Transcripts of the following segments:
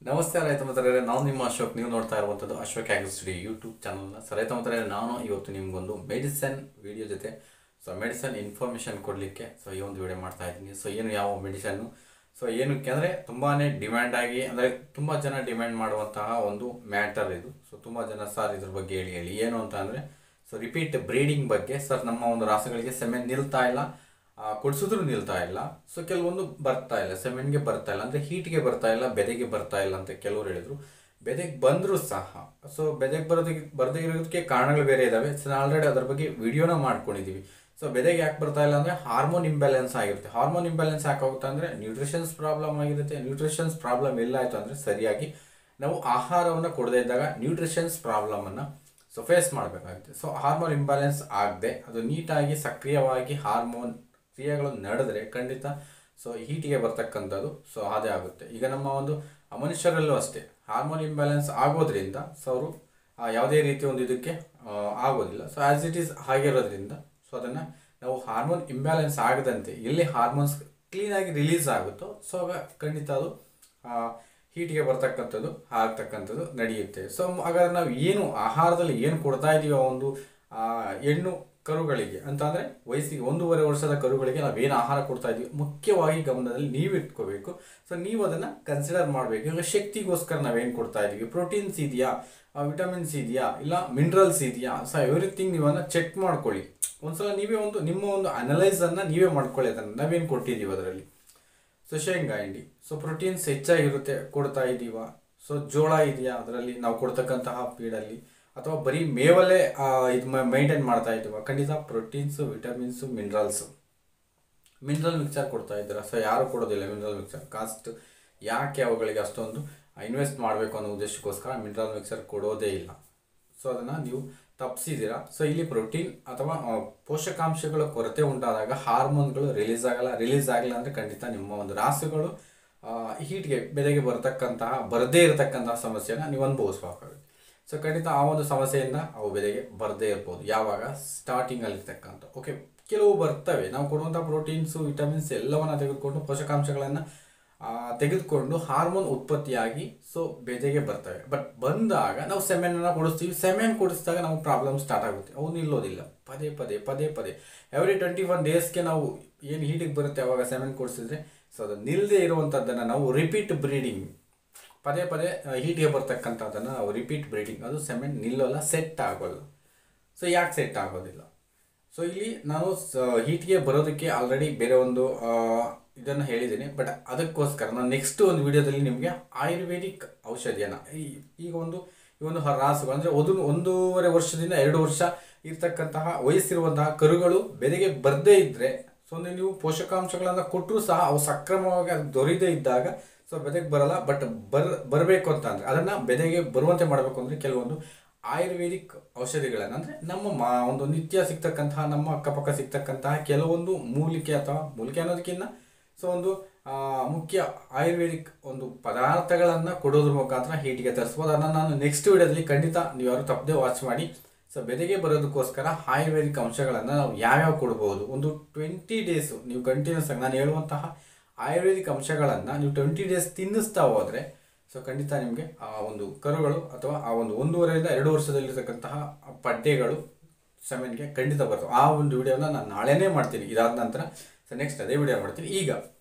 ನಮಸ್ತೆ ರೈತ ಮಿತ್ರರೇ, ನಾವು ನಿಮ್ಮ ಅಶೋಕ್. ನೀವು ನೋಡ್ತಾ ಇರುವಂಥದ್ದು ಅಶೋಕ್ ಆಗ್ರೋ ಸ್ಟಡಿ ಯೂಟ್ಯೂಬ್ ಚಾನಲ್ನ. ರೈತ ಮಿತ್ರರೇ, ನಾನು ಇವತ್ತು ನಿಮಗೊಂದು ಮೆಡಿಸನ್ ವಿಡಿಯೋ ಜೊತೆ ಮೆಡಿಸನ್ ಇನ್ಫಾರ್ಮೇಷನ್ ಕೊಡಲಿಕ್ಕೆ ಈ ಒಂದು ವಿಡಿಯೋ ಮಾಡ್ತಾ ಇದ್ದೀನಿ. ಏನು ಯಾವ ಮೆಡಿಸನ್ನು ಏನಕ್ಕೆ ಅಂದರೆ ತುಂಬಾ ಡಿಮ್ಯಾಂಡ್ ಆಗಿ, ಅಂದರೆ ತುಂಬ ಜನ ಡಿಮ್ಯಾಂಡ್ ಮಾಡುವಂತಹ ಒಂದು ಮ್ಯಾಟರ್ ಇದು. ತುಂಬ ಜನ ಸರ್ ಇದ್ರ ಬಗ್ಗೆ ಹೇಳಿ ಏನು ಅಂತ ಅಂದರೆ ರಿಪೀಟ್ ಬ್ರೀಡಿಂಗ್ ಬಗ್ಗೆ. ನಮ್ಮ ಒಂದು ರಾಸುಗಳಿಗೆ ಸೆಮೆನ್ ನಿಲ್ತಾ ಇಲ್ಲ, ಕೊಡಿಸಿದ್ರು ನಿಲ್ತಾ ಇಲ್ಲ. ಕೆಲವೊಂದು ಬರ್ತಾ ಇಲ್ಲ, ಸೆಮೆನ್ಗೆ ಬರ್ತಾ ಇಲ್ಲ, ಅಂದರೆ ಹೀಟ್ಗೆ ಬರ್ತಾ ಇಲ್ಲ, ಬೆದೆಗೆ ಬರ್ತಾ ಇಲ್ಲ ಅಂತ ಕೆಲವರು ಹೇಳಿದರು. ಬೆದೆಗೆ ಬಂದರೂ ಸಹ ಬೆದೆಗೆ ಬರದೇ ಇರೋದಕ್ಕೆ ಕಾರಣಗಳು ಬೇರೆ ಇದ್ದಾವೆ. ಆಲ್ರೆಡಿ ಅದ್ರ ಬಗ್ಗೆ ವಿಡಿಯೋನ ಮಾಡ್ಕೊಂಡಿದ್ದೀವಿ. ಬೆದೆಗೆ ಯಾಕೆ ಬರ್ತಾ ಇಲ್ಲ ಅಂದರೆ ಹಾರ್ಮೋನ್ ಇಂಬ್ಯಾಲೆನ್ಸ್ ಆಗಿರುತ್ತೆ. ಹಾರ್ಮೋನ್ ಇಂಬ್ಯಾಲೆನ್ಸ್ ಯಾಕೆ ಆಗುತ್ತೆ ಅಂದರೆ ನ್ಯೂಟ್ರಿಷನ್ಸ್ ಪ್ರಾಬ್ಲಮ್ ಆಗಿರುತ್ತೆ. ನ್ಯೂಟ್ರಿಷನ್ಸ್ ಪ್ರಾಬ್ಲಮ್ ಎಲ್ಲ ಆಯಿತು ಅಂದರೆ ಸರಿಯಾಗಿ ನಾವು ಆಹಾರವನ್ನು ಕೊಡದೇ ಇದ್ದಾಗ ನ್ಯೂಟ್ರಿಷನ್ಸ್ ಪ್ರಾಬ್ಲಮನ್ನು ಫೇಸ್ ಮಾಡಬೇಕಾಗುತ್ತೆ. ಹಾರ್ಮೋನ್ ಇಂಬ್ಯಾಲೆನ್ಸ್ ಆಗದೆ ಅದು ನೀಟಾಗಿ ಸಕ್ರಿಯವಾಗಿ ಹಾರ್ಮೋನ್ ಕ್ರಿಯೆಗಳು ನಡೆದ್ರೆ ಖಂಡಿತ ಹೀಟಿಗೆ ಬರ್ತಕ್ಕಂಥದ್ದು ಅದೇ ಆಗುತ್ತೆ. ಈಗ ನಮ್ಮ ಒಂದು ಮನುಷ್ಯರಲ್ಲೂ ಅಷ್ಟೇ ಹಾರ್ಮೋನ್ ಇಂಬ್ಯಾಲೆನ್ಸ್ ಆಗೋದ್ರಿಂದ ಅವರು ಯಾವುದೇ ರೀತಿ ಒಂದು ಇದಕ್ಕೆ ಆಗೋದಿಲ್ಲ. ಆ್ಯಸ್ ಇಟ್ ಈಸ್ ಆಗಿರೋದ್ರಿಂದ ಅದನ್ನು ನಾವು ಹಾರ್ಮೋನ್ ಇಂಬ್ಯಾಲೆನ್ಸ್ ಆಗದಂತೆ ಎಲ್ಲಿ ಹಾರ್ಮೋನ್ಸ್ ಕ್ಲೀನಾಗಿ ರಿಲೀಸ್ ಆಗುತ್ತೋ ಆಗ ಖಂಡಿತ ಅದು ಹೀಟಿಗೆ ಬರ್ತಕ್ಕಂಥದ್ದು ಆಗ್ತಕ್ಕಂಥದ್ದು ನಡೆಯುತ್ತೆ. ಹಾಗಾದ್ರೆ ನಾವು ಏನು ಆಹಾರದಲ್ಲಿ ಏನು ಕೊಡ್ತಾ ಇದ್ದೀವಿ ಆ ಒಂದು ಹೆಣ್ಣು ಕರುಗಳಿಗೆ ಅಂತ ಅಂದರೆ ವಯಸ್ಸಿಗೆ 1.5 ವರ್ಷದ ಕರುಗಳಿಗೆ ನಾವೇನು ಆಹಾರ ಕೊಡ್ತಾ ಇದ್ದೀವಿ ಮುಖ್ಯವಾಗಿ ಗಮನದಲ್ಲಿ ನೀವು ಇಟ್ಕೋಬೇಕು. ನೀವು ಅದನ್ನು ಕನ್ಸಿಡರ್ ಮಾಡಬೇಕು. ಈಗ ಶಕ್ತಿಗೋಸ್ಕರ ನಾವೇನು ಕೊಡ್ತಾ ಇದ್ದೀವಿ, ಪ್ರೋಟೀನ್ಸ್ ಇದೆಯಾ, ವಿಟಮಿನ್ಸ್ ಇದೆಯಾ, ಇಲ್ಲ ಮಿನರಲ್ಸ್ ಇದೆಯಾ, ಎವ್ರಿಥಿಂಗ್ ನೀವನ್ನ ಚೆಕ್ ಮಾಡ್ಕೊಳ್ಳಿ. ಒಂದ್ಸಲ ನೀವೇ ನಿಮ್ಮ ಒಂದು ಅನಲೈಸನ್ನು ನೀವೇ ಮಾಡ್ಕೊಳ್ಳಿ. ಅದನ್ನು ನಾವೇನು ಕೊಟ್ಟಿದ್ದೀವಿ ಅದರಲ್ಲಿ. ಶೇಂಗಾ ಹಿಂಡಿ ಪ್ರೋಟೀನ್ಸ್ ಹೆಚ್ಚಾಗಿರುತ್ತೆ, ಕೊಡ್ತಾ ಇದ್ದೀವ. ಜೋಳ ಇದೆಯಾ ಅದರಲ್ಲಿ ನಾವು ಕೊಡ್ತಕ್ಕಂತಹ ಫೀಡಲ್ಲಿ, ಅಥವಾ ಬರೀ ಮೇವಲ್ಲೇ ಇದು ಮೈಂಟೈನ್ ಮಾಡ್ತಾ ಇದ್ದೀವ. ಖಂಡಿತ ಪ್ರೋಟೀನ್ಸು, ವಿಟಮಿನ್ಸು, ಮಿನರಲ್ ಮಿಕ್ಸರ್ ಕೊಡ್ತಾ ಇದ್ದೀರಾ. ಯಾರು ಕೊಡೋದಿಲ್ಲ ಮಿನರಲ್ ಮಿಕ್ಸರ್. ಕಾಸ್ಟ್ ಯಾಕೆ ಅವುಗಳಿಗೆ ಅಷ್ಟೊಂದು ಇನ್ವೆಸ್ಟ್ ಮಾಡಬೇಕು ಅನ್ನೋ ಉದ್ದೇಶಕ್ಕೋಸ್ಕರ ಮಿನರಲ್ ಮಿಕ್ಸರ್ ಕೊಡೋದೇ ಇಲ್ಲ. ಅದನ್ನು ನೀವು ತಪ್ಪಿಸಿದ್ದೀರಾ. ಇಲ್ಲಿ ಪ್ರೋಟೀನ್ ಅಥವಾ ಪೋಷಕಾಂಶಗಳ ಕೊರತೆ ಉಂಟಾದಾಗ ಹಾರ್ಮೋನ್ಗಳು ರಿಲೀಸ್ ಆಗಲ್ಲ ಅಂದರೆ ಖಂಡಿತ ನಿಮ್ಮ ಒಂದು ರಾಸುಗಳು ಹೀಟ್ಗೆ ಬೆದೆಗೆ ಬರದೇ ಇರತಕ್ಕಂತಹ ಸಮಸ್ಯೆನ ನೀವು ಅನುಭವಿಸಬೇಕಾಗುತ್ತೆ. ಖಂಡಿತ ಆ ಒಂದು ಸಮಸ್ಯೆಯಿಂದ ಅವು ಬೆದೆಗೆ ಬರದೇ ಇರ್ಬೋದು. ಯಾವಾಗ ಸ್ಟಾರ್ಟಿಂಗಲ್ಲಿ ಇರ್ತಕ್ಕಂಥ ಕೆಲವು ಬರ್ತವೆ. ನಾವು ಕೊಡುವಂಥ ಪ್ರೋಟೀನ್ಸು, ವಿಟಮಿನ್ಸ್ ಎಲ್ಲವನ್ನು ತೆಗೆದುಕೊಂಡು, ಪೋಷಕಾಂಶಗಳನ್ನು ತೆಗೆದುಕೊಂಡು ಹಾರ್ಮೋನ್ ಉತ್ಪತ್ತಿಯಾಗಿ ಬೆದೆಗೆ ಬರ್ತವೆ. ಬಟ್ ಬಂದಾಗ ನಾವು ಸೆಮೆನನ್ನು ಕೊಡಿಸ್ತೀವಿ. ಸೆಮೆನ್ ಕೊಡಿಸಿದಾಗ ನಾವು ಪ್ರಾಬ್ಲಮ್ ಸ್ಟಾರ್ಟ್ ಆಗುತ್ತೆ. ಅವು ನಿಲ್ಲೋದಿಲ್ಲ. ಪದೇ ಪದೇ ಎವ್ರಿ 21 ಡೇಸ್ಗೆ ನಾವು ಏನು ಹೀಟಿಗೆ ಬರುತ್ತೆ ಅವಾಗ ಸೆಮೆನ್ ಕೊಡಿಸಿದ್ರೆ ಅದು ನಿಲ್ಲದೆ ಇರುವಂಥದ್ದನ್ನು ನಾವು ರಿಪೀಟ್ ಬ್ರೀಡಿಂಗ್, ಪದೇ ಹೀಟಿಗೆ ಬರ್ತಕ್ಕಂಥದ್ದನ್ನು ನಾವು ರಿಪೀಟ್ ಬ್ರೀಡಿಂಗ್, ಅದು ಸೆಮೆನ್ ನಿಲ್ಲೋಲ್ಲ, ಸೆಟ್ ಆಗೋಲ್ಲ. ಯಾಕೆ ಸೆಟ್ ಆಗೋದಿಲ್ಲ? ಇಲ್ಲಿ ನಾನು ಹೀಟಿಗೆ ಬರೋದಕ್ಕೆ ಆಲ್ರೆಡಿ ಬೇರೆ ಒಂದು ಇದನ್ನು ಹೇಳಿದ್ದೀನಿ. ಬಟ್ ಅದಕ್ಕೋಸ್ಕರ ನಾನು ನೆಕ್ಸ್ಟ್ ಒಂದು ವಿಡಿಯೋದಲ್ಲಿ ನಿಮಗೆ ಆಯುರ್ವೇದಿಕ್ ಔಷಧಿಯನ್ನು ಈ ಒಂದು ರಾಸುಗಳು ಅಂದರೆ 1.5 ವರ್ಷದಿಂದ 2 ವರ್ಷ ಇರ್ತಕ್ಕಂತಹ ವಯಸ್ಸಿರುವಂತಹ ಕರುಗಳು ಬೆದೆಗೆ ಬರದೇ ಇದ್ದರೆ ನೀವು ಪೋಷಕಾಂಶಗಳನ್ನು ಕೊಟ್ಟರೂ ಸಹ ಅವು ಸಕ್ರಮವಾಗಿ ಅದು ದೊರೆಯದೇ ಇದ್ದಾಗ ಬೆದೆಗೆ ಬರಲ್ಲ. ಬಟ್ ಬರಬೇಕು ಅಂತ ಅಂದರೆ ಅದನ್ನು ಬೆದೆಗೆ ಬರುವಂತೆ ಮಾಡಬೇಕು ಅಂದರೆ ಕೆಲವೊಂದು ಆಯುರ್ವೇದಿಕ್ ಔಷಧಿಗಳನ್ನು, ಅಂದರೆ ನಮ್ಮ ಒಂದು ನಿತ್ಯ ಸಿಗ್ತಕ್ಕಂತಹ, ನಮ್ಮ ಅಕ್ಕಪಕ್ಕ ಸಿಗ್ತಕ್ಕಂತಹ ಕೆಲವೊಂದು ಮೂಲಿಕೆ ಅನ್ನೋದಕ್ಕಿಂತ ಒಂದು ಮುಖ್ಯ ಆಯುರ್ವೇದಿಕ್ ಒಂದು ಪದಾರ್ಥಗಳನ್ನು ಕೊಡೋದ್ರ ಮುಖಾಂತರ ಹೀಟಿಗೆ ತರಿಸ್ಬೋದು. ಅದನ್ನು ನಾನು ನೆಕ್ಸ್ಟ್ ವಿಡಿಯೋದಲ್ಲಿ ಖಂಡಿತ ನೀವು ಯಾರು ತಪ್ಪದೆ ವಾಚ್ ಮಾಡಿ. ಬೆದೆಗೆ ಬರೋದಕ್ಕೋಸ್ಕರ ಆಯುರ್ವೇದಿಕ್ ಅಂಶಗಳನ್ನು ನಾವು ಯಾವ್ಯಾವ ಕೊಡ್ಬೋದು, ಒಂದು 20 ಡೇಸು ನೀವು ಕಂಟಿನ್ಯೂಸ್ ಆಗಿ ನಾನು ಹೇಳುವಂತಹ ಆಯುರ್ವೇದಿಕ್ ಅಂಶಗಳನ್ನು ನೀವು 20 ಡೇಸ್ ತಿನ್ನಿಸ್ತಾ ಹೋದರೆ ಖಂಡಿತ ನಿಮಗೆ ಆ ಒಂದು ಕರುಗಳು ಅಥವಾ ಆ ಒಂದು 1.5 ರಿಂದ 2 ವರ್ಷದಲ್ಲಿರ್ತಕ್ಕಂತಹ ಪಡ್ಡೆಗಳು ಸೆಮೆನ್ಗೆ ಖಂಡಿತ ಬರ್ತವೆ. ಆ ಒಂದು ವಿಡಿಯೋನ ನಾನು ನಾಳೆನೇ ಮಾಡ್ತೀನಿ. ಇದಾದ ನಂತರ ನೆಕ್ಸ್ಟ್ ಅದೇ ವಿಡಿಯೋ ಮಾಡ್ತೀನಿ. ಈಗ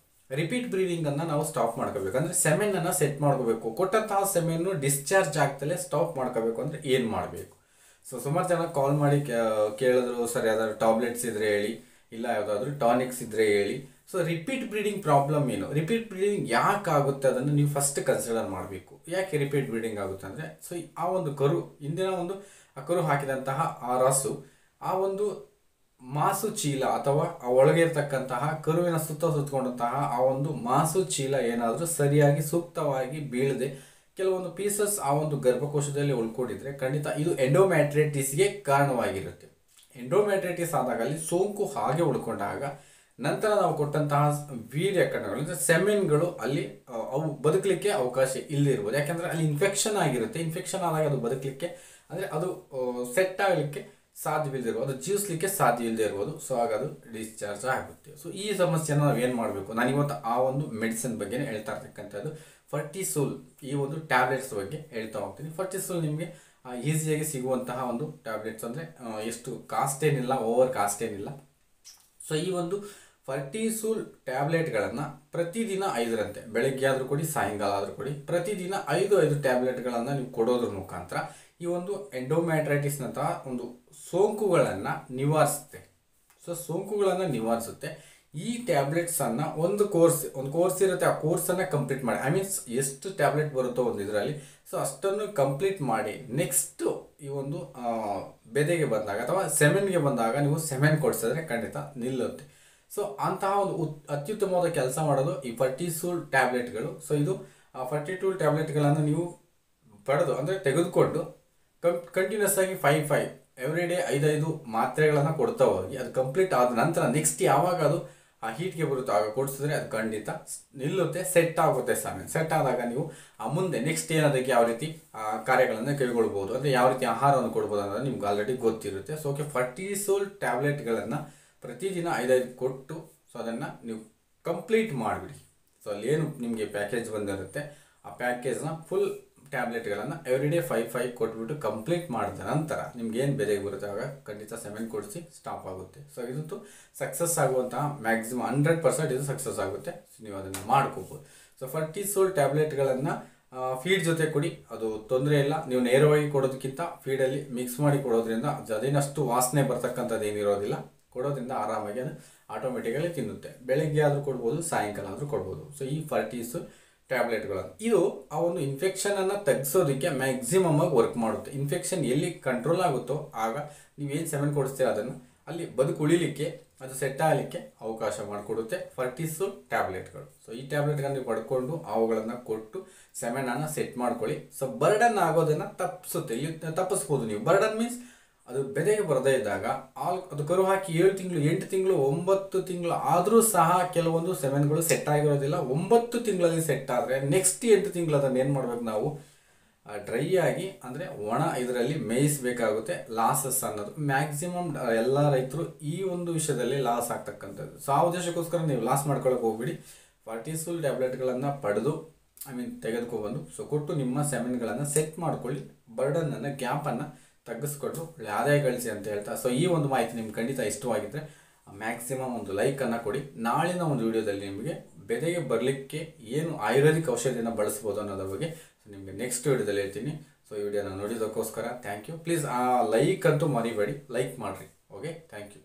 ರಿಪೀಟ್ ಬ್ರೀಡಿಂಗನ್ನು ನಾವು ಸ್ಟಾಪ್ ಮಾಡ್ಕೋಬೇಕು ಅಂದರೆ ಸೆಮೆನನ್ನು ಸೆಟ್ ಮಾಡ್ಕೋಬೇಕು. ಕೊಟ್ಟಂತಹ ಸೆಮೆನ್ನು ಡಿಸ್ಚಾರ್ಜ್ ಆಗ್ತಲೇ ಸ್ಟಾಪ್ ಮಾಡ್ಕೋಬೇಕು ಅಂದರೆ ಏನು ಮಾಡಬೇಕು? ಸುಮಾರು ಜನ ಕಾಲ್ ಮಾಡಿ ಕೇಳಿದ್ರು, ಸರ್ ಯಾವ್ದಾದ್ರು ಟಾಬ್ಲೆಟ್ಸ್ ಇದ್ದರೆ ಹೇಳಿ, ಇಲ್ಲ ಯಾವುದಾದ್ರೂ ಟಾನಿಕ್ಸ್ ಇದ್ದರೆ ಹೇಳಿ. ರಿಪೀಟ್ ಬ್ರೀಡಿಂಗ್ ಪ್ರಾಬ್ಲಮ್ ಏನು, ರಿಪೀಟ್ ಬ್ರೀಡಿಂಗ್ ಯಾಕೆ ಆಗುತ್ತೆ ಅದನ್ನು ನೀವು ಫಸ್ಟ್ ಕನ್ಸಿಡರ್ ಮಾಡಬೇಕು. ಯಾಕೆ ರಿಪೀಟ್ ಬ್ರೀಡಿಂಗ್ ಆಗುತ್ತೆ ಅಂದರೆ ಆ ಒಂದು ಕರು, ಹಿಂದಿನ ಒಂದು ಆ ಕರು ಹಾಕಿದಂತಹ ಆ ರಾಸು ಆ ಒಂದು ಮಾಸು ಚೀಲ ಅಥವಾ ಆ ಒಳಗೆ ಇರ್ತಕ್ಕಂತಹ ಕರುವಿನ ಸುತ್ತಕೊಂಡಂತಹ ಆ ಒಂದು ಮಾಸು ಚೀಲ ಏನಾದರೂ ಸರಿಯಾಗಿ ಸೂಕ್ತವಾಗಿ ಬೀಳದೆ ಕೆಲವೊಂದು ಪೀಸಸ್ ಆ ಒಂದು ಗರ್ಭಕೋಶದಲ್ಲಿ ಉಳ್ಕೊಂಡಿದ್ರೆ ಖಂಡಿತ ಇದು ಎಂಡೋಮ್ಯಾಟ್ರೈಟಿಸ್ಗೆ ಕಾರಣವಾಗಿರುತ್ತೆ. ಎಂಡೋಮ್ಯಾಟ್ರೈಟಿಸ್ ಆದಾಗ ಅಲ್ಲಿ ಸೋಂಕು ಹಾಗೆ ಉಳ್ಕೊಂಡಾಗ ನಂತರ ನಾವು ಕೊಟ್ಟಂತಹ ವೀರ್ಯ ಕಣಗಳು ಅಂದರೆ ಸೆಮೆನ್ಗಳು ಅಲ್ಲಿ ಅವು ಬದುಕಲಿಕ್ಕೆ ಅವಕಾಶ ಇಲ್ಲದಿರ್ಬೋದು. ಯಾಕೆಂದರೆ ಅಲ್ಲಿ ಇನ್ಫೆಕ್ಷನ್ ಆಗಿರುತ್ತೆ. ಇನ್ಫೆಕ್ಷನ್ ಆದಾಗ ಅದು ಬದುಕಲಿಕ್ಕೆ ಅಂದರೆ ಅದು ಸೆಟ್ ಆಗಲಿಕ್ಕೆ ಸಾಧ್ಯವಿಲ್ಲದಿರ್ಬೋದು, ಅದು ಜೀವಿಸಲಿಕ್ಕೆ ಸಾಧ್ಯ ಇಲ್ಲದೆ ಇರ್ಬೋದು. ಆಗ ಅದು ಡಿಸ್ಚಾರ್ಜ್ ಆಗುತ್ತೆ. ಈ ಸಮಸ್ಯೆನ ನಾವು ಏನು ಮಾಡಬೇಕು? ನಾನಿವತ್ತು ಆ ಒಂದು ಮೆಡಿಸಿನ್ ಬಗ್ಗೆನೇ ಹೇಳ್ತಾ ಇರ್ತಕ್ಕಂಥದ್ದು. ಫರ್ಟಿಸೋಲ್ ಈ ಒಂದು ಟ್ಯಾಬ್ಲೆಟ್ಸ್ ಬಗ್ಗೆ ಹೇಳ್ತಾ ಹೋಗ್ತೀನಿ. ಫರ್ಟಿಸೋಲ್ ನಿಮಗೆ ಈಸಿಯಾಗಿ ಸಿಗುವಂತಹ ಒಂದು ಟ್ಯಾಬ್ಲೆಟ್ಸ್, ಅಂದರೆ ಎಷ್ಟು ಕಾಸ್ಟ್ ಏನಿಲ್ಲ, ಓವರ್ ಕಾಸ್ಟ್ ಏನಿಲ್ಲ. ಸೊ ಈ ಒಂದು ಫರ್ಟಿಸೋಲ್ ಟ್ಯಾಬ್ಲೆಟ್ಗಳನ್ನು ಪ್ರತಿದಿನ 5ರಂತೆ, ಬೆಳಗ್ಗೆ ಆದರೂ ಕೊಡಿ, ಸಾಯಂಕಾಲ ಆದರೂ ಕೊಡಿ, ಪ್ರತಿದಿನ 5 ಟ್ಯಾಬ್ಲೆಟ್ಗಳನ್ನು ನೀವು ಕೊಡೋದ್ರ ಮುಖಾಂತರ ಈ ಒಂದು ಎಂಡೋಮ್ಯಾಟ್ರೈಟಿಸ್ನಂತಹ ಒಂದು ಸೋಂಕುಗಳನ್ನು ನಿವಾರಿಸುತ್ತೆ. ಸೊ ಸೋಂಕುಗಳನ್ನು ನಿವಾರಿಸುತ್ತೆ. ಈ ಟ್ಯಾಬ್ಲೆಟ್ಸನ್ನು ಒಂದು ಕೋರ್ಸ್ ಇರುತ್ತೆ, ಆ ಕೋರ್ಸನ್ನು ಕಂಪ್ಲೀಟ್ ಮಾಡಿ, ಐ ಮೀನ್ಸ್ ಎಷ್ಟು ಟ್ಯಾಬ್ಲೆಟ್ ಬರುತ್ತೋ ಒಂದು ಇದರಲ್ಲಿ, ಸೊ ಅಷ್ಟನ್ನು ಕಂಪ್ಲೀಟ್ ಮಾಡಿ ನೆಕ್ಸ್ಟು ಈ ಒಂದು ಬೆದೆಗೆ ಬಂದಾಗ ಅಥವಾ ಸೆಮೆನ್ಗೆ ಬಂದಾಗ ನೀವು ಸೆಮೆನ್ ಕೊಡಿಸಿದ್ರೆ ಖಂಡಿತ ನಿಲ್ಲುತ್ತೆ. ಸೊ ಅಂತಹ ಒಂದು ಅತ್ಯುತ್ತಮವಾದ ಕೆಲಸ ಮಾಡೋದು ಈ ಫರ್ಟಿಸೋಲ್ ಟ್ಯಾಬ್ಲೆಟ್ಗಳು. ಸೊ ಇದು ಫರ್ಟಿಸೋಲ್ ಟ್ಯಾಬ್ಲೆಟ್ಗಳನ್ನು ನೀವು ಪಡೆದು ಅಂದರೆ ತೆಗೆದುಕೊಂಡು ಕಂಟಿನ್ಯೂಸ್ ಆಗಿ 5 ಎವ್ರಿ ಡೇ 5 ಮಾತ್ರೆಗಳನ್ನು ಕೊಡ್ತಾ ಹೋಗಿ ಅದು ಕಂಪ್ಲೀಟ್ ಆದ ನಂತರ ನೆಕ್ಸ್ಟ್ ಯಾವಾಗ ಅದು ಆ ಹೀಟ್ಗೆ ಬರುತ್ತೆ ಆಗ ಕೊಡಿಸಿದ್ರೆ ಅದು ಖಂಡಿತ ನಿಲ್ಲುತ್ತೆ, ಸೆಟ್ ಆಗುತ್ತೆ. ಸೆಟ್ ಆದಾಗ ನೀವು ಮುಂದೆ ನೆಕ್ಸ್ಟ್ ಏನದಕ್ಕೆ ಯಾವ ರೀತಿ ಕಾರ್ಯಗಳನ್ನು ಕೈಗೊಳ್ಬೋದು, ಅಂದರೆ ಯಾವ ರೀತಿ ಆಹಾರವನ್ನು ಕೊಡ್ಬೋದು ಅನ್ನೋದು ನಿಮ್ಗೆ ಆಲ್ರೆಡಿ ಗೊತ್ತಿರುತ್ತೆ. ಸೊ ಓಕೆ, ಫರ್ಟಿಸೋಲ್ ಟ್ಯಾಬ್ಲೆಟ್ಗಳನ್ನು ಪ್ರತಿದಿನ 5 ಕೊಟ್ಟು ಸೊ ಅದನ್ನು ನೀವು ಕಂಪ್ಲೀಟ್ ಮಾಡಿಬಿಡಿ. ಸೊ ಅಲ್ಲೇನು ನಿಮಗೆ ಪ್ಯಾಕೇಜ್ ಬಂದಿರುತ್ತೆ ಆ ಪ್ಯಾಕೇಜ್ನ ಫುಲ್ ಟ್ಯಾಬ್ಲೆಟ್ಗಳನ್ನು ಎವ್ರಿ ಡೇ 5 ಕೊಟ್ಬಿಟ್ಟು ಕಂಪ್ಲೀಟ್ ಮಾಡಿದ ನಂತರ ನಿಮ್ಗೆ ಏನು ಬೆದೆಗೆ ಬರುತ್ತೆ ಆಗ ಖಂಡಿತ ಸೆಮೆನ್ ಕೊಡಿಸಿ ಸ್ಟಾಪ್ ಆಗುತ್ತೆ. ಸೊ ಇದಂತೂ ಸಕ್ಸಸ್ ಆಗುವಂತಹ ಮ್ಯಾಕ್ಸಿಮಮ್ 100% ಇದು ಸಕ್ಸಸ್ ಆಗುತ್ತೆ. ಸೊ ನೀವು ಅದನ್ನು ಮಾಡ್ಕೋಬೋದು. ಸೊ ಫರ್ಟಿಸೋಲ್ ಟ್ಯಾಬ್ಲೆಟ್ಗಳನ್ನು ಫೀಡ್ ಜೊತೆ ಕೊಡಿ, ಅದು ತೊಂದರೆ ಇಲ್ಲ. ನೀವು ನೇರವಾಗಿ ಕೊಡೋದಕ್ಕಿಂತ ಫೀಡಲ್ಲಿ ಮಿಕ್ಸ್ ಮಾಡಿ ಕೊಡೋದ್ರಿಂದ ಅದೇನಷ್ಟು ವಾಸನೆ ಬರ್ತಕ್ಕಂಥದ್ದು ಏನಿರೋದಿಲ್ಲ. ಕೊಡೋದ್ರಿಂದ ಆರಾಮಾಗಿ ಅದು ಆಟೋಮೆಟಿಕಲಿ ತಿನ್ನುತ್ತೆ. ಬೆಳಗ್ಗೆ ಆದರೂ ಕೊಡ್ಬೋದು, ಸಾಯಂಕಾಲ ಆದರೂ ಕೊಡ್ಬೋದು. ಸೊ ಈ ಫರ್ಟಿಸೋಲ್ ಟ್ಯಾಬ್ಲೆಟ್ಗಳನ್ನು ಇದು ಆ ಒಂದು ಇನ್ಫೆಕ್ಷನನ್ನು ತಗ್ಗಿಸೋದಕ್ಕೆ ಮ್ಯಾಕ್ಸಿಮಮ್ ಆಗಿ ವರ್ಕ್ ಮಾಡುತ್ತೆ. ಇನ್ಫೆಕ್ಷನ್ ಎಲ್ಲಿ ಕಂಟ್ರೋಲ್ ಆಗುತ್ತೋ ಆಗ ನೀವೇನು ಸೆಮೆನ್ ಕೊಡಿಸ್ತೀರ ಅದನ್ನು ಅಲ್ಲಿ ಬದುಕುಳಿಲಿಕ್ಕೆ, ಅದು ಸೆಟ್ ಆಗಲಿಕ್ಕೆ ಅವಕಾಶ ಮಾಡಿಕೊಡುತ್ತೆ ಫರ್ಟಿಸೋಲ್ ಟ್ಯಾಬ್ಲೆಟ್ಗಳು. ಸೊ ಈ ಟ್ಯಾಬ್ಲೆಟ್ಗಳನ್ನು ನೀವು ಪಡ್ಕೊಂಡು ಅವುಗಳನ್ನು ಕೊಟ್ಟು ಸೆಮೆನನ್ನು ಸೆಟ್ ಮಾಡ್ಕೊಳ್ಳಿ. ಸೊ ಬರ್ಡನ್ ಆಗೋದನ್ನು ತಪ್ಪಿಸುತ್ತೆ, ಇಲ್ಲಿ ತಪ್ಪಿಸ್ಬೋದು ನೀವು. ಬರ್ಡನ್ ಮೀನ್ಸ್ ಅದು ಬೆದೆಗೆ ಬರದೇ ಇದ್ದಾಗ ಅದು ಕರು ಹಾಕಿ 7 ತಿಂಗಳು, 8 ತಿಂಗಳು, 9 ತಿಂಗಳು ಆದರೂ ಸಹ ಕೆಲವೊಂದು ಸೆಮೆನ್ಗಳು ಸೆಟ್ ಆಗಿರೋದಿಲ್ಲ. 9 ತಿಂಗಳಲ್ಲಿ ಸೆಟ್ ಆದರೆ ನೆಕ್ಸ್ಟ್ 8 ತಿಂಗಳು ಅದನ್ನು ಏನು ಮಾಡ್ಬೇಕು ನಾವು ಡ್ರೈ ಆಗಿ ಅಂದರೆ ಒಣ ಇದರಲ್ಲಿ ಮೇಯಿಸಬೇಕಾಗುತ್ತೆ. ಲಾಸಸ್ ಅನ್ನೋದು ಮ್ಯಾಕ್ಸಿಮಮ್ ಎಲ್ಲ ರೈತರು ಈ ಒಂದು ವಿಷಯದಲ್ಲಿ ಲಾಸ್ ಆಗ್ತಕ್ಕಂಥದ್ದು. ಸೊ ಆ ಉದ್ದೇಶಕ್ಕೋಸ್ಕರ ನೀವು ಲಾಸ್ ಮಾಡ್ಕೊಳ್ಳೋಕೆ ಹೋಗ್ಬಿಡಿ. ಫರ್ಟಿಸೋಲ್ ಟ್ಯಾಬ್ಲೆಟ್ಗಳನ್ನು ಪಡೆದು ತೆಗೆದುಕೊಬಂದು ಸೊ ಕೊಟ್ಟು ನಿಮ್ಮ ಸೆಮೆನ್ಗಳನ್ನು ಸೆಟ್ ಮಾಡ್ಕೊಳ್ಳಿ. ಬರ್ಡನನ್ನು ಗ್ಯಾಪನ್ನು ತಗ್ಗಿಸ್ಕೊಂಡು ಒಳ್ಳೆ ಆದಾಯ ಗಳಿಸಿ ಅಂತ ಹೇಳ್ತಾ, ಸೊ ಈ ಒಂದು ಮಾಹಿತಿ ನಿಮ್ಗೆ ಖಂಡಿತ ಇಷ್ಟವಾಗಿದ್ದರೆ ಮ್ಯಾಕ್ಸಿಮಮ್ ಒಂದು ಲೈಕನ್ನು ಕೊಡಿ. ನಾಳಿನ ಒಂದು ವಿಡಿಯೋದಲ್ಲಿ ನಿಮಗೆ ಬೆದೆಗೆ ಬರಲಿಕ್ಕೆ ಏನು ಆಯುರ್ವೇದಿಕ್ ಔಷಧಿಯನ್ನು ಬಳಸ್ಬೋದು ಅನ್ನೋದ್ರ ಬಗ್ಗೆ ನಿಮಗೆ ನೆಕ್ಸ್ಟ್ ವಿಡಿಯೋದಲ್ಲಿ ಹೇಳ್ತೀನಿ. ಸೊ ಈ ವಿಡಿಯೋನ ನೋಡಿದ್ದಕ್ಕೋಸ್ಕರ ಥ್ಯಾಂಕ್ ಯು. ಪ್ಲೀಸ್ ಆ ಲೈಕ್ ಅಂತೂ ಮರಿಬೇಡಿ, ಲೈಕ್ ಮಾಡಿರಿ. Okay, thank you.